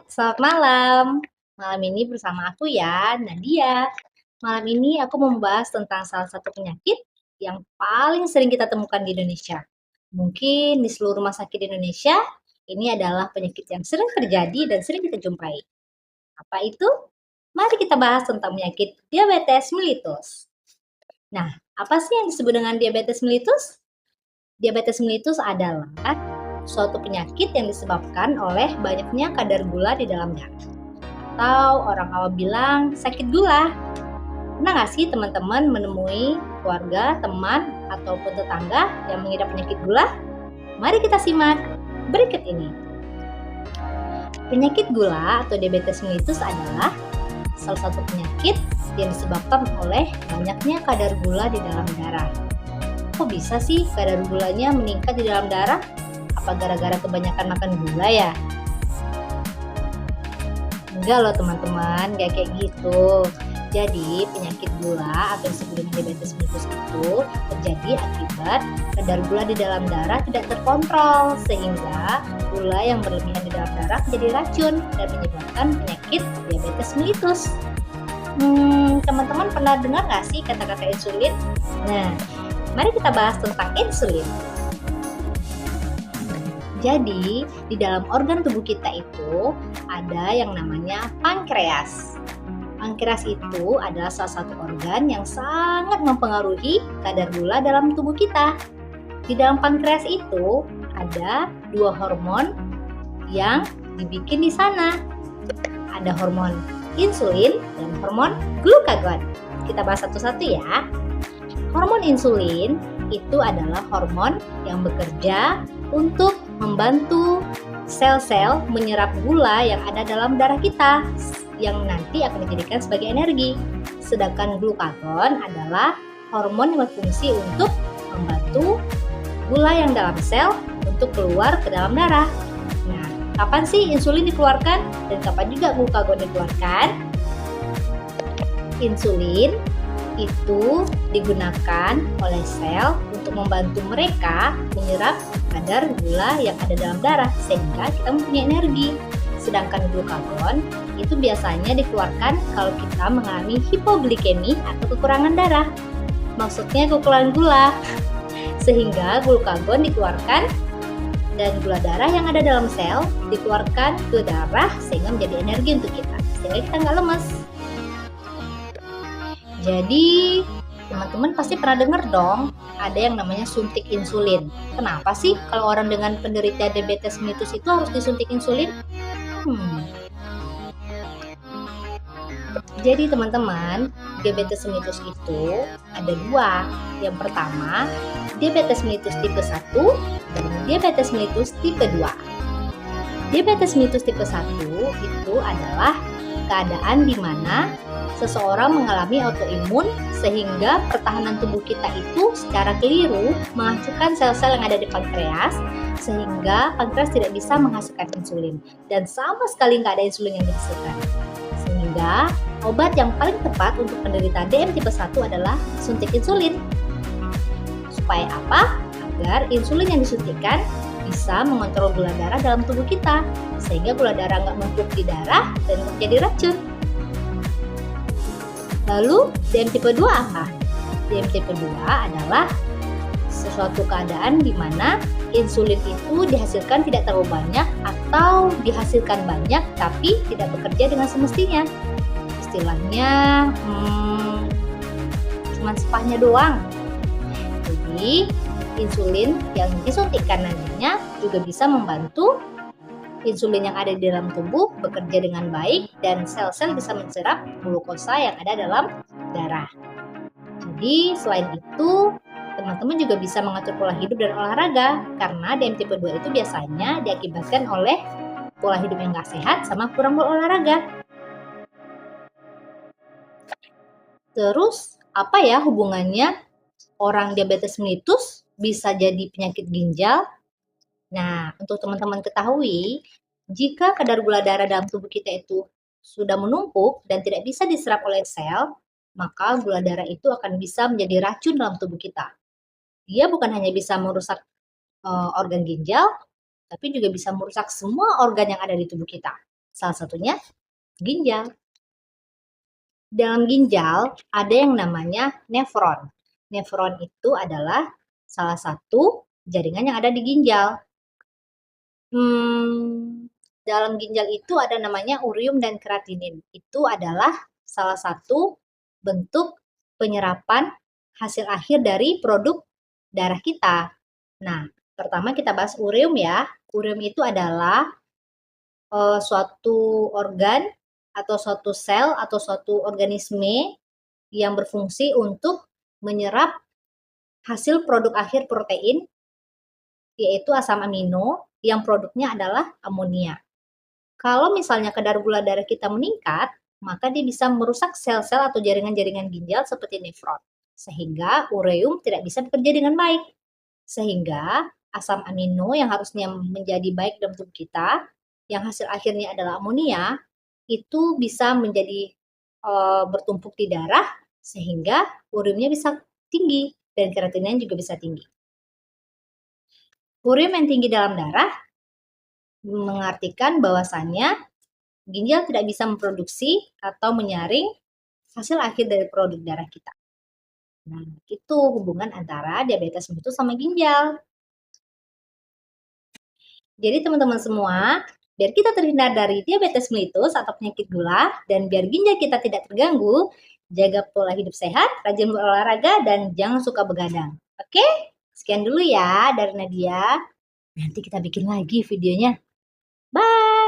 Selamat malam. Malam ini bersama aku ya, Nadia. Malam ini aku mau membahas tentang salah satu penyakit yang paling sering kita temukan di Indonesia. Mungkin di seluruh rumah sakit di Indonesia, ini adalah penyakit yang sering terjadi dan sering kita jumpai. Apa itu? Mari kita bahas tentang penyakit diabetes mellitus. Nah, apa sih yang disebut dengan diabetes mellitus? Diabetes mellitus adalah suatu penyakit yang disebabkan oleh banyaknya kadar gula di dalam darah. Atau orang awam bilang sakit gula. Pernah nggak sih teman-teman menemui keluarga, teman, ataupun tetangga yang mengidap penyakit gula? Mari kita simak berikut ini. Penyakit gula atau diabetes mellitus adalah salah satu penyakit yang disebabkan oleh banyaknya kadar gula di dalam darah. Kok bisa sih kadar gulanya meningkat di dalam darah? Apa gara-gara kebanyakan makan gula ya? Enggak loh teman-teman, nggak kayak gitu. Jadi penyakit gula atau disebut dengan diabetes mellitus itu terjadi akibat kadar gula di dalam darah tidak terkontrol sehingga gula yang berlebihan di dalam darah menjadi racun dan menyebabkan penyakit diabetes mellitus. Teman-teman pernah dengar nggak sih kata-kata insulin? Nah, mari kita bahas tentang insulin. Jadi, di dalam organ tubuh kita itu ada yang namanya pankreas. Pankreas itu adalah salah satu organ yang sangat mempengaruhi kadar gula dalam tubuh kita. Di dalam pankreas itu ada dua hormon yang dibikin di sana. Ada hormon insulin dan hormon glukagon. Kita bahas satu-satu ya. Hormon insulin itu adalah hormon yang bekerja untuk membantu sel-sel menyerap gula yang ada dalam darah kita yang nanti akan dijadikan sebagai energi. Sedangkan glukagon adalah hormon yang berfungsi untuk membantu gula yang dalam sel untuk keluar ke dalam darah. Nah, kapan sih insulin dikeluarkan dan kapan juga glukagon dikeluarkan? Insulin itu digunakan oleh sel untuk membantu mereka menyerap kadar gula yang ada dalam darah sehingga kita mempunyai energi. Sedangkan glukagon itu biasanya dikeluarkan kalau kita mengalami hipoglikemi atau kekurangan darah. Maksudnya kekurangan gula. Sehingga glukagon dikeluarkan dan gula darah yang ada dalam sel dikeluarkan ke darah sehingga menjadi energi untuk kita. Sehingga kita nggak lemas. Jadi teman-teman pasti pernah dengar dong ada yang namanya suntik insulin. Kenapa sih kalau orang dengan penderita diabetes mellitus itu harus disuntik insulin? Jadi teman-teman, diabetes mellitus itu ada dua. Yang pertama, diabetes mellitus tipe 1 dan diabetes mellitus tipe 2. Diabetes mellitus tipe 1 itu adalah keadaan di mana seseorang mengalami autoimun sehingga pertahanan tubuh kita itu secara keliru menghancurkan sel-sel yang ada di pankreas sehingga pankreas tidak bisa menghasilkan insulin dan sama sekali nggak ada insulin yang dihasilkan. Sehingga obat yang paling tepat untuk penderita DM tipe 1 adalah suntik insulin. Supaya apa? Agar insulin yang disuntikkan bisa mengontrol gula darah dalam tubuh kita sehingga gula darah nggak menumpuk di darah dan menjadi racun. Lalu DM tipe 2 apa? DM tipe 2 adalah sesuatu keadaan di mana insulin itu dihasilkan tidak terlalu banyak atau dihasilkan banyak tapi tidak bekerja dengan semestinya. Istilahnya cuma sepahnya doang. Jadi insulin yang disuntikkan nantinya juga bisa membantu insulin yang ada di dalam tubuh bekerja dengan baik dan sel-sel bisa menserap glukosa yang ada dalam darah. Jadi selain itu, teman-teman juga bisa mengatur pola hidup dan olahraga karena DM tipe 2 itu biasanya diakibatkan oleh pola hidup yang gak sehat sama kurang berolahraga. Terus, apa ya hubungannya orang diabetes mellitus bisa jadi penyakit ginjal? Nah, untuk teman-teman ketahui, jika kadar gula darah dalam tubuh kita itu sudah menumpuk dan tidak bisa diserap oleh sel, maka gula darah itu akan bisa menjadi racun dalam tubuh kita. Dia bukan hanya bisa merusak organ ginjal, tapi juga bisa merusak semua organ yang ada di tubuh kita. Salah satunya ginjal. Dalam ginjal ada yang namanya nefron. Nefron itu adalah salah satu jaringan yang ada di ginjal. Dalam ginjal itu ada namanya urium dan kreatinin. Itu adalah salah satu bentuk penyerapan hasil akhir dari produk darah kita. Nah, pertama kita bahas urium ya. Urium itu adalah suatu organ atau suatu sel atau suatu organisme yang berfungsi untuk menyerap hasil produk akhir protein, yaitu asam amino, yang produknya adalah amonia. Kalau misalnya kadar gula darah kita meningkat, maka dia bisa merusak sel-sel atau jaringan-jaringan ginjal seperti nefron, sehingga ureum tidak bisa bekerja dengan baik. Sehingga asam amino yang harusnya menjadi baik dalam tubuh kita, yang hasil akhirnya adalah amonia, itu bisa menjadi bertumpuk di darah sehingga ureumnya bisa tinggi dan kreatinina juga bisa tinggi. Ureum yang tinggi dalam darah mengartikan bahwasannya ginjal tidak bisa memproduksi atau menyaring hasil akhir dari produk darah kita. Nah, itu hubungan antara diabetes mellitus sama ginjal. Jadi teman-teman semua, biar kita terhindar dari diabetes mellitus atau penyakit gula, dan biar ginjal kita tidak terganggu, jaga pola hidup sehat, rajin berolahraga, dan jangan suka begadang. Oke? Sekian dulu ya dari Nadia. Nanti kita bikin lagi videonya. Bye!